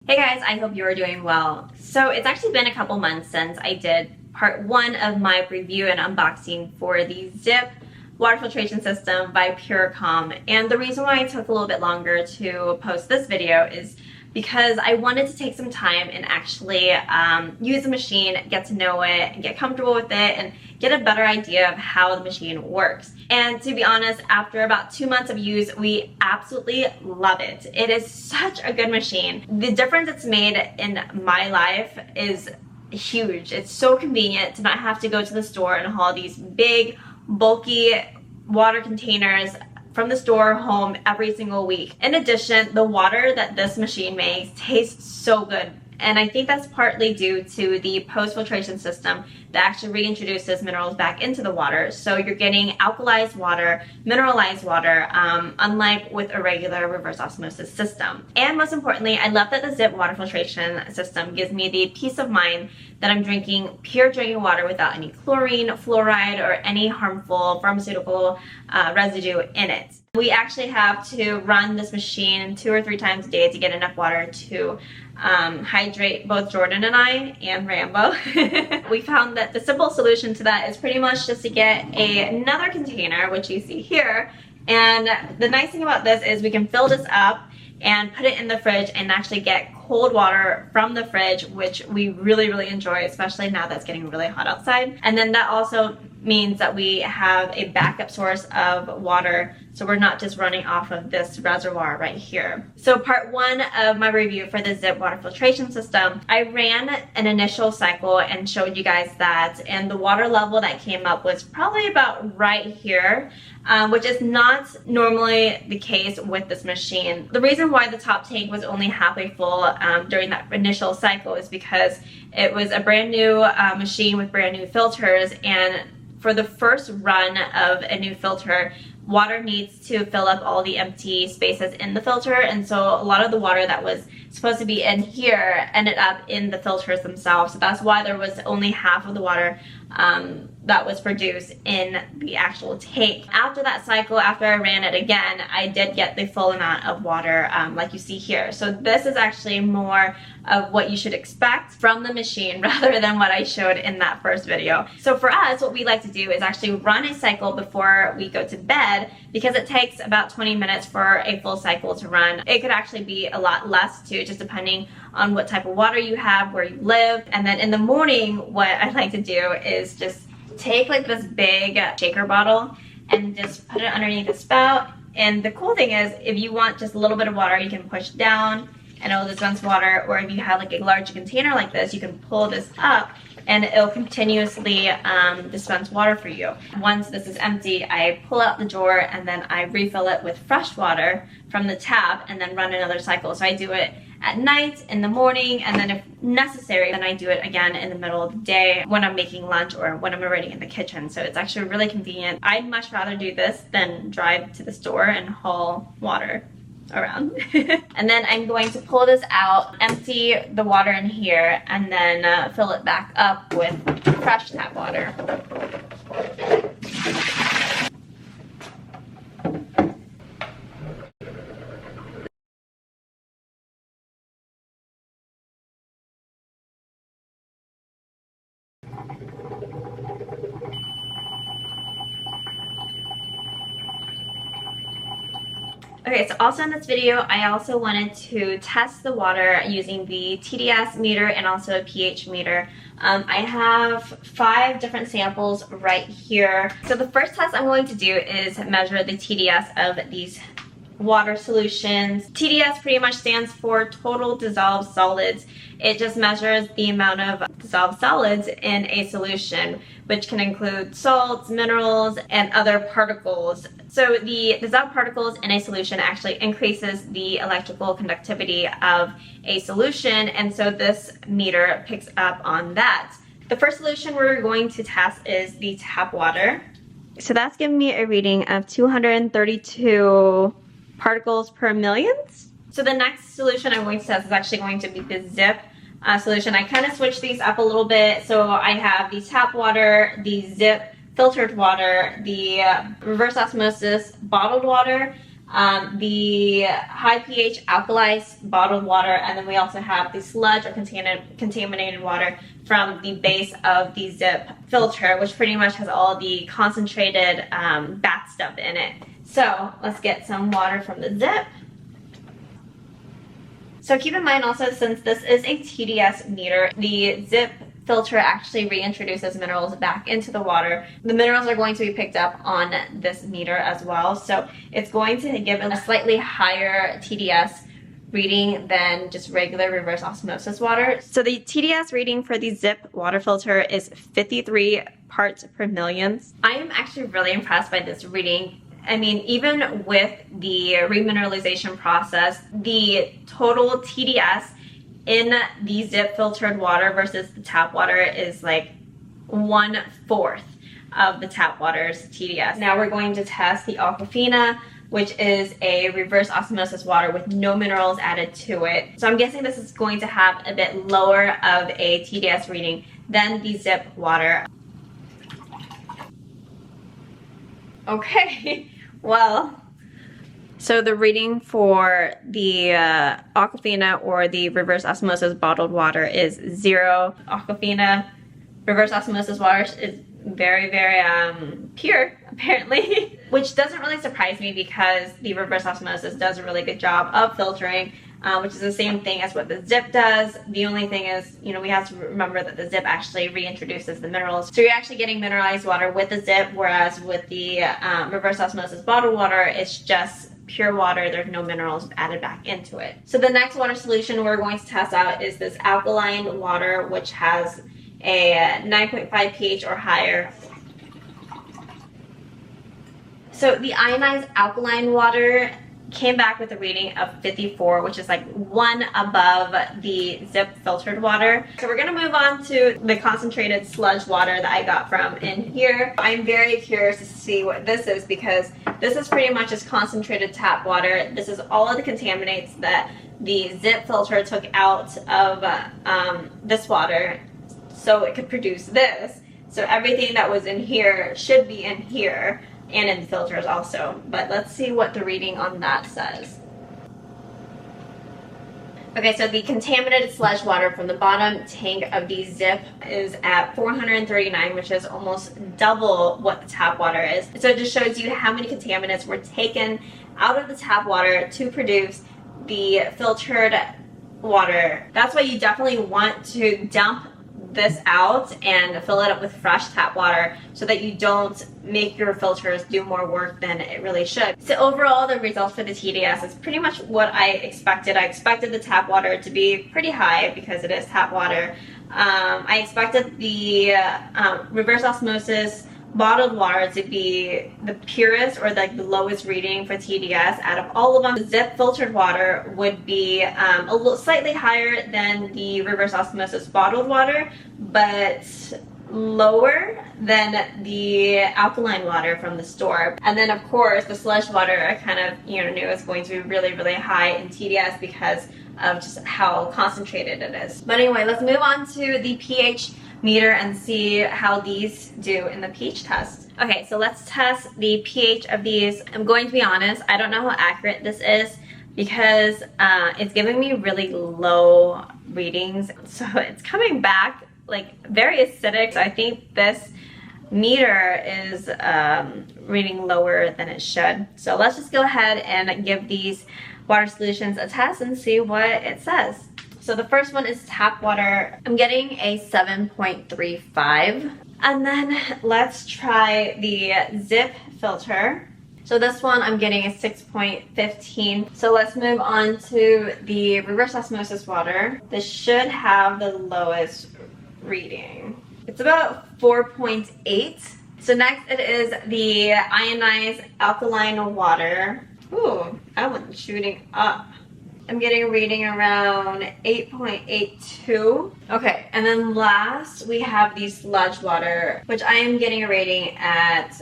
Hey guys, I hope you are doing well. So it's actually been a couple months since I did part one of my review and unboxing for the Zip water filtration system by Puricom. And the reason why it took a little bit longer to post this video is because I wanted to take some time and actually use the machine, get to know it, and get comfortable with it, and get a better idea of how the machine works. And to be honest, after about 2 months of use, we absolutely love it. It is such a good machine. The difference it's made in my life is huge. It's so convenient to not have to go to the store and haul these big, bulky water containers from the store home every single week. In addition, the water that this machine makes tastes so good. And I think that's partly due to the post-filtration system that actually reintroduces minerals back into the water. So you're getting alkalized water, mineralized water, unlike with a regular reverse osmosis system. And most importantly, I love that the Zip water filtration system gives me the peace of mind that I'm drinking pure drinking water without any chlorine, fluoride, or any harmful pharmaceutical residue in it. We actually have to run this machine 2 or 3 times a day to get enough water to hydrate both Jordan and I and Rambo. We found that the simple solution to that is pretty much just to get another container, which you see here. And the nice thing about this is we can fill this up and put it in the fridge and actually get cold water from the fridge, which we really enjoy, especially now that it's getting really hot outside. And then that also means that we have a backup source of water, so we're not just running off of this reservoir right here. So part one of my review for the Zip water filtration system, I ran an initial cycle and showed you guys that, and the water level that came up was probably about right here, which is not normally the case with this machine. The reason why the top tank was only halfway full during that initial cycle is because it was a brand new machine with brand new filters, and for the first run of a new filter, water needs to fill up all the empty spaces in the filter, and so a lot of the water that was supposed to be in here ended up in the filters themselves. So that's why there was only half of the water that was produced in the actual tank. After that cycle, after I ran it again, I did get the full amount of water like you see here. So this is actually more of what you should expect from the machine rather than what I showed in that first video. So for us, what we like to do is actually run a cycle before we go to bed, because it takes about 20 minutes for a full cycle to run. It could actually be a lot less too, just depending on what type of water you have, where you live. And then in the morning, what I like to do is just take like this big shaker bottle and just put it underneath the spout. And the cool thing is, if you want just a little bit of water, you can push down and it'll dispense water. Or if you have like a large container like this, you can pull this up and it'll continuously dispense water for you. Once this is empty, I pull out the drawer and then I refill it with fresh water from the tap and then run another cycle. So I do it at night, in the morning, and then if necessary, then I do it again in the middle of the day when I'm making lunch or when I'm already in the kitchen. So it's actually really convenient. I'd much rather do this than drive to the store and haul water around. And then I'm going to pull this out, empty the water in here, and then fill it back up with fresh tap water. Okay, so also in this video, I also wanted to test the water using the TDS meter and also a pH meter. I have 5 different samples right here. So the first test I'm going to do is measure the TDS of these water solutions. TDS pretty much stands for total dissolved solids. It just measures the amount of dissolved solids in a solution, which can include salts, minerals, and other particles. So the dissolved particles in a solution actually increases the electrical conductivity of a solution, and so this meter picks up on that. The first solution we're going to test is the tap water. So that's giving me a reading of 232 particles per millionth. So the next solution I'm going to test is actually going to be the Zip solution. I kind of switched these up a little bit. So I have the tap water, the Zip filtered water, the reverse osmosis bottled water, the high pH alkalized bottled water, and then we also have the sludge or contaminated water from the base of the Zip filter, which pretty much has all the concentrated bath stuff in it. So let's get some water from the Zip. So keep in mind also, since this is a TDS meter, the Zip filter actually reintroduces minerals back into the water. The minerals are going to be picked up on this meter as well, so it's going to give a slightly higher TDS reading than just regular reverse osmosis water. So the TDS reading for the Zip water filter is 53 parts per million. I am actually really impressed by this reading. I mean, even with the remineralization process, the total TDS in the Zip filtered water versus the tap water is like 1/4 of the tap water's TDS. Now we're going to test the Aquafina, which is a reverse osmosis water with no minerals added to it. So I'm guessing this is going to have a bit lower of a TDS reading than the Zip water. Okay, well, so the reading for the Aquafina or the reverse osmosis bottled water is 0. Aquafina reverse osmosis water is very, very pure, apparently, which doesn't really surprise me because the reverse osmosis does a really good job of filtering, which is the same thing as what the Zip does. The only thing is, you know, we have to remember that the Zip actually reintroduces the minerals. So you're actually getting mineralized water with the Zip, whereas with the reverse osmosis bottled water, it's just pure water. There's no minerals added back into it. So the next water solution we're going to test out is this alkaline water, which has a 9.5 pH or higher. So the ionized alkaline water came back with a reading of 54, which is like 1 above the Zip filtered water. So we're gonna move on to the concentrated sludge water that I got from in here. I'm very curious to see what this is because this is pretty much just concentrated tap water. This is all of the contaminants that the Zip filter took out of this water so it could produce this. So everything that was in here should be in here and in the filters also. But let's see what the reading on that says. Okay, so the contaminated sludge water from the bottom tank of the Zip is at 439, which is almost double what the tap water is. So it just shows you how many contaminants were taken out of the tap water to produce the filtered water. That's why you definitely want to dump this out and fill it up with fresh tap water so that you don't make your filters do more work than it really should. So overall, the results for the TDS is pretty much what I expected. I expected the tap water to be pretty high because it is tap water. I expected the reverse osmosis bottled water to be the purest or like the lowest reading for TDS out of all of them. The Zip filtered water would be a little slightly higher than the reverse osmosis bottled water, but lower than the alkaline water from the store. And then of course the sludge water I kind of knew is going to be really, really high in TDS because of just how concentrated it is. But anyway, let's move on to the pH meter and see how these do in the pH test. Okay, so let's test the pH of these. I'm going to be honest, I don't know how accurate this is because it's giving me really low readings. So it's coming back like very acidic. So I think this meter is reading lower than it should. So let's just go ahead and give these water solutions a test and see what it says. So the first one is tap water. I'm getting a 7.35. And then let's try the Zip filter. So this one I'm getting a 6.15. So let's move on to the reverse osmosis water. This should have the lowest reading. It's about 4.8. So next it is the ionized alkaline water. Ooh, that one's shooting up. I'm getting a reading around 8.82. Okay, and then last we have the sludge water, which I am getting a rating at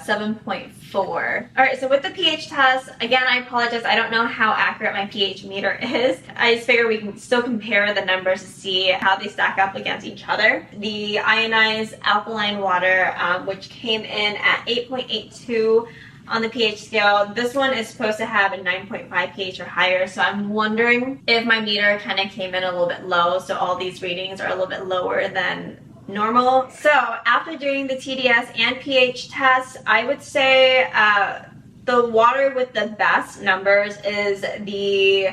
7.4. All right, so with the pH test, again, I apologize. I don't know how accurate my pH meter is. I just figure we can still compare the numbers to see how they stack up against each other. The ionized alkaline water, which came in at 8.82, on the pH scale. This one is supposed to have a 9.5 pH or higher, so I'm wondering if my meter kind of came in a little bit low, so all these readings are a little bit lower than normal. So after doing the TDS and pH test, I would say the water with the best numbers is the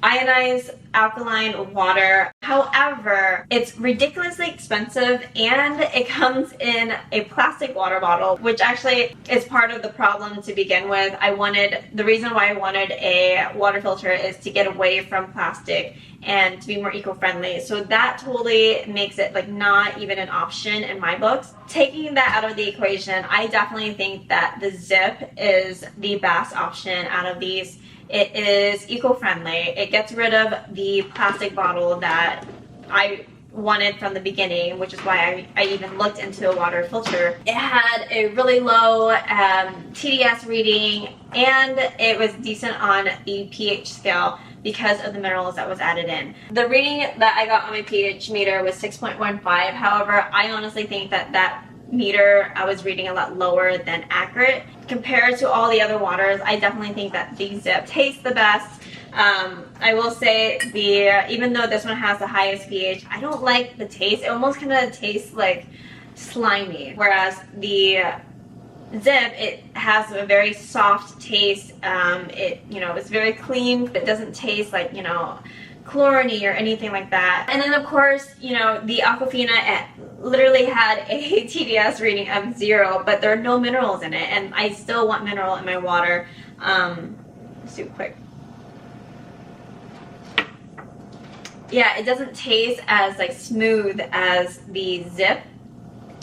ionized alkaline water. However, it's ridiculously expensive and it comes in a plastic water bottle, which actually is part of the problem to begin with. The reason why I wanted a water filter is to get away from plastic and to be more eco-friendly. So that totally makes it like not even an option in my books. Taking that out of the equation, I definitely think that the Zip is the best option out of these. It is eco-friendly. It gets rid of the plastic bottle that I wanted from the beginning, which is why I even looked into a water filter. It had a really low TDS reading, and it was decent on the pH scale because of the minerals that was added in. The reading that I got on my pH meter was 6.15. However, I honestly think that meter I was reading a lot lower than accurate. Compared to all the other waters, I definitely think that the Zip tastes the best. I will say even though this one has the highest pH, I don't like the taste. It almost kind of tastes like slimy, whereas the Zip, it has a very soft taste. It's very clean. It doesn't taste like, chlorine or anything like that. And then of course, the Aquafina, it literally had a TDS reading of 0, but there are no minerals in it, and I still want mineral in my water. Let's do it quick. Yeah, it doesn't taste as like smooth as the Zip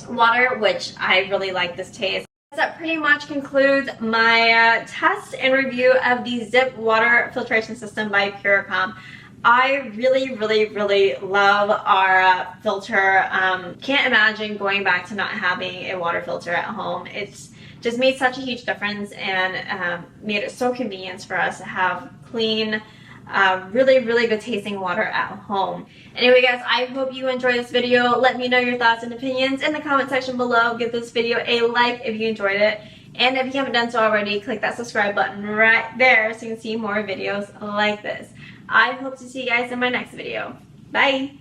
water, which I really like this taste. That pretty much concludes my test and review of the Zip water filtration system by Puricom. I really, really, really love our filter. Can't imagine going back to not having a water filter at home. It's just made such a huge difference and made it so convenient for us to have clean, really, really good tasting water at home. Anyway guys, I hope you enjoyed this video. Let me know your thoughts and opinions in the comment section below. Give this video a like if you enjoyed it. And if you haven't done so already, click that subscribe button right there so you can see more videos like this. I hope to see you guys in my next video. Bye!